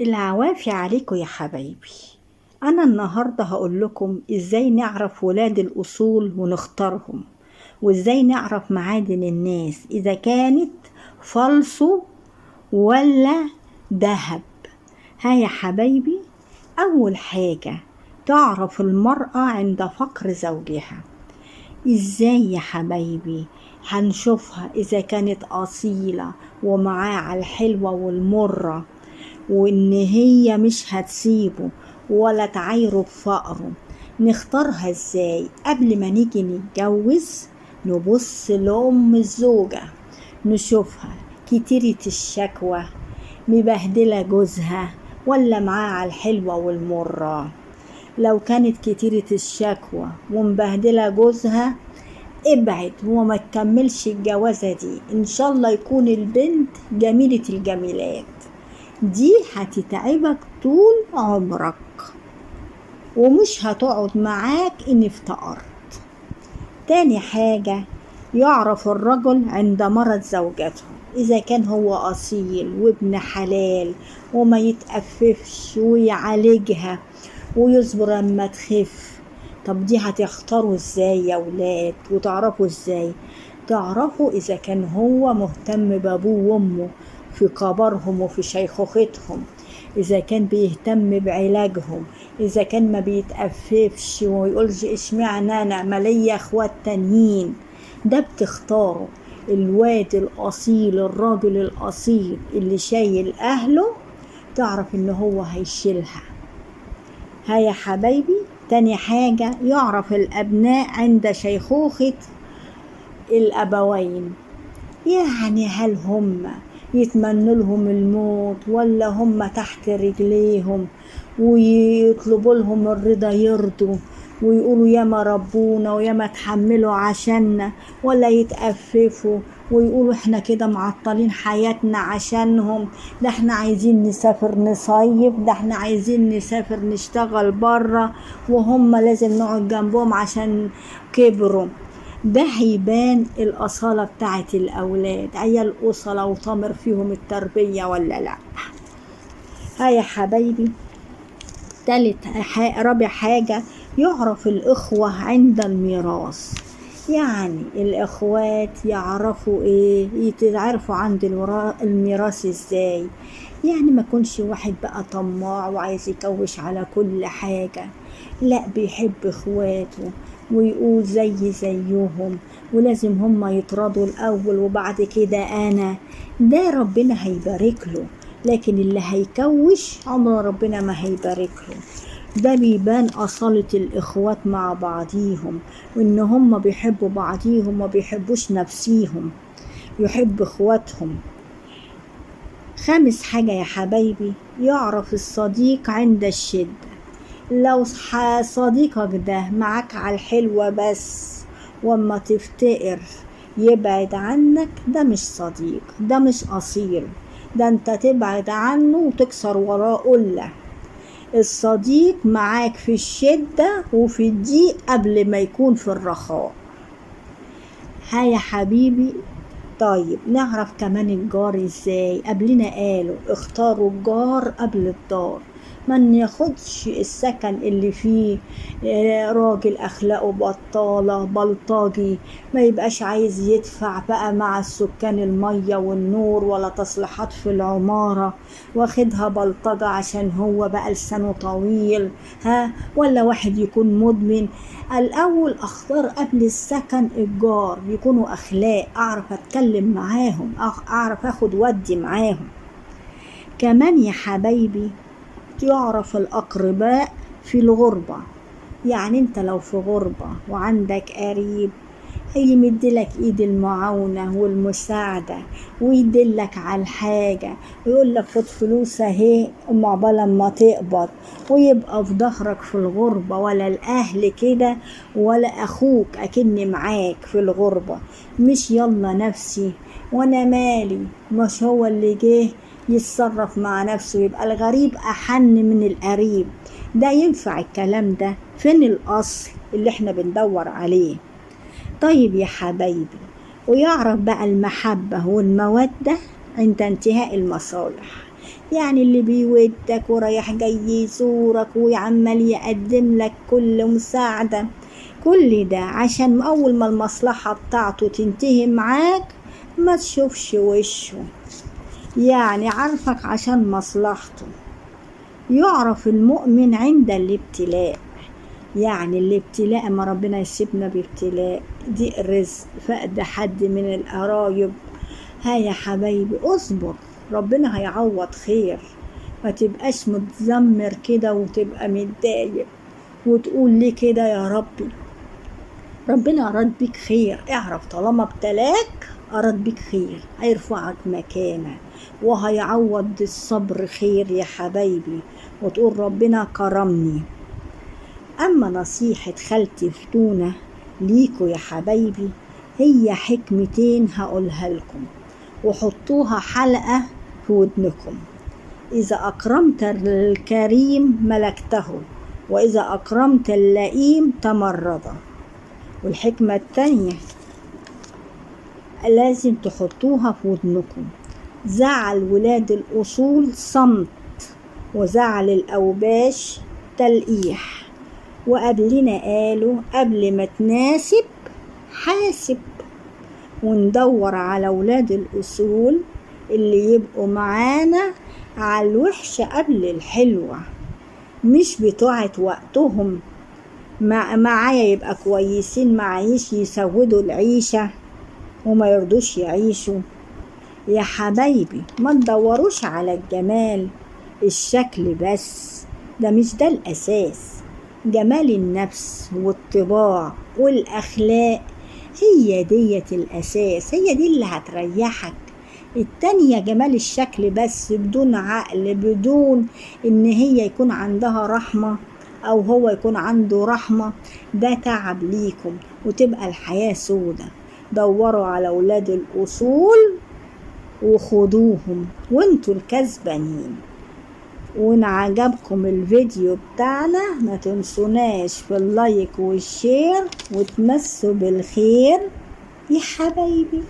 العوافي عليكم يا حبايبي. أنا النهاردة هقول لكم إزاي نعرف ولاد الأصول ونختارهم، وإزاي نعرف معادن الناس إذا كانت فالصو ولا ذهب. ها يا حبايبي، أول حاجة تعرف المرأة عند فقر زوجها. إزاي يا حبايبي؟ هنشوفها إذا كانت أصيلة ومعاه على الحلوة والمرة، وإن هي مش هتسيبه ولا تعايره بفقره. نختارها إزاي؟ قبل ما نيجي نتجوز نبص لأم الزوجة، نشوفها كتيرة الشكوى، مبهدلة جوزها ولا معاه على الحلوة والمرة. لو كانت كتيرة الشكوى ومبهدلة جوزها ابعد وما تكملش الجوازة دي. إن شاء الله يكون البنت جميلة الجميلات، دي هتتعبك طول عمرك ومش هتقعد معاك إن افتقرت. تاني حاجة يعرف الرجل عند مرض زوجته، إذا كان هو أصيل وابن حلال وما يتأففش ويعالجها ويصبر اما تخف. طب دي هتختاروا ازاي يا ولاد؟ وتعرفوا ازاي؟ تعرفوا إذا كان هو مهتم بأبوه وأمه في كبرهم وفي شيخوختهم، إذا كان بيهتم بعلاجهم، إذا كان ما بيتأففش ويقولش اشمعنى أنا ما ليا اخوات تانيين. ده بتختاره الواد الأصيل، الراجل الأصيل اللي شايل أهله، تعرف إن هو هيشيلها. ها يا حبايبي، تاني حاجة يعرف الأبناء عند شيخوخة الأبوين، يعني هل هم يتمنوا لهم الموت ولا هم تحت رجليهم ويطلبوا لهم الرضا يرضوا ويقولوا ياما ربونا وياما تحملوا عشاننا، ولا يتأففوا ويقولوا احنا كده معطلين حياتنا عشانهم، ده احنا عايزين نسافر نصيف، ده احنا عايزين نسافر نشتغل برا وهم لازم نقعد جنبهم عشان كبروا. ده هيبان الأصالة بتاعت الأولاد، عيال أصلة وطمر فيهم التربية ولا لا. ها يا حبايبي، رابع حاجة يعرف الإخوة عند الميراث، يعني الإخوات يعرفوا إيه، يتعرفوا عند الميراث إزاي. يعني ما يكونش واحد بقى طماع وعايز يكوش على كل حاجة، لا، بيحب إخواته ويقول زيهم، ولازم هم يتراضوا الأول وبعد كده أنا. ده ربنا هيبارك له، لكن اللي هيكوش عمره ربنا ما هيبارك له. ده بيبان أصالة الإخوات مع بعضيهم، وإن هم بيحبوا بعضيهم وما بيحبوش نفسيهم، يحب إخواتهم. خامس حاجة يا حبايبي يعرف الصديق عند الشدة. لو صديقك ده معاك على الحلوة بس وما تفتقر يبعد عنك، ده مش صديق، ده مش أصيل، ده انت تبعد عنه وتكسر وراه قلة. الصديق معاك في الشدة وفي الضيق قبل ما يكون في الرخاء. ها يا حبيبي، طيب نعرف كمان الجار ازاي؟ قبلنا قالوا اختاروا الجار قبل الدار. ما ناخدش السكن اللي فيه راجل اخلاقه بطالة بلطجي، ما يبقاش عايز يدفع بقى مع السكان المية والنور ولا تصليحات في العمارة، واخدها بلطجة عشان هو بقى لسانه طويل. ولا واحد يكون مدمن. الاول اختار قبل السكن الجار يكونوا اخلاق، اعرف اتكلم معاهم، اعرف اخد ودي معاهم. كمان يا حبايبي يعرف الأقرباء في الغربة، يعني انت لو في غربة وعندك قريب هيمدلك ايد المعاونة والمساعدة ويدلك على الحاجة ويقولك خد فلوس اهي ام عقبال ما تقبض، ويبقى في ظهرك في الغربة. ولا الاهل كده ولا اخوك اكن معاك في الغربة، مش يلا نفسي وانا مالي، مش هو اللي جه يتصرف مع نفسه. يبقى الغريب أحن من القريب. ده ينفع الكلام ده؟ فين الأصل اللي احنا بندور عليه؟ طيب يا حبايبي، ويعرف بقى المحبة والمودة عند انتهاء المصالح. يعني اللي بيودك ورايح جاي يزورك وعمال يقدم لك كل مساعدة، كل ده عشان أول ما المصلحة بتاعته تنتهي معاك ما تشوفش وشه. يعني عارفك عشان مصلحته. يعرف المؤمن عند الابتلاء، يعني الابتلاء ما ربنا يسيبنا بابتلاء، دي الرزق، فقد حد من القرايب، ها يا حبايبي اصبر، ربنا هيعوض خير. ما تبقاش متذمر كده وتبقى متضايق وتقول ليه كده يا ربي، ربنا أراد بيك خير. اعرف طالما ابتلاك أراد بيك خير، هيرفعك مكانه وهيعوض الصبر خير يا حبايبي، وتقول ربنا كرمني. أما نصيحة خالتي فتونة ليكوا يا حبايبي، هي حكمتين هقولها لكم وحطوها حلقة في ودنكم. إذا أكرمت الكريم ملكته، وإذا أكرمت اللئيم تمرضه. والحكمة التانية لازم تحطوها في ودنكم، زعل ولاد الأصول صمت، وزعل الأوباش تلقيح. وقبلنا قالوا قبل ما تناسب حاسب. وندور على ولاد الأصول اللي يبقوا معانا على الوحشة قبل الحلوة، مش بتوعة وقتهم معايا يبقى كويسين، معايش يسودوا العيشة وما يرضوش يعيشوا. يا حبايبي ما تدوروش على الجمال الشكل بس، ده مش ده الأساس. جمال النفس والطباع والأخلاق هي ديت الأساس، هي دي اللي هتريحك. التانية جمال الشكل بس بدون عقل، بدون إن هي يكون عندها رحمة أو هو يكون عنده رحمة، ده تعب ليكم وتبقى الحياة سودة. دوروا على أولاد الأصول وخدوهم وانتوا الكسبانين. وإن عجبكم الفيديو بتاعنا ما تنسوناش في اللايك والشير، وتمسوا بالخير يا حبايبي.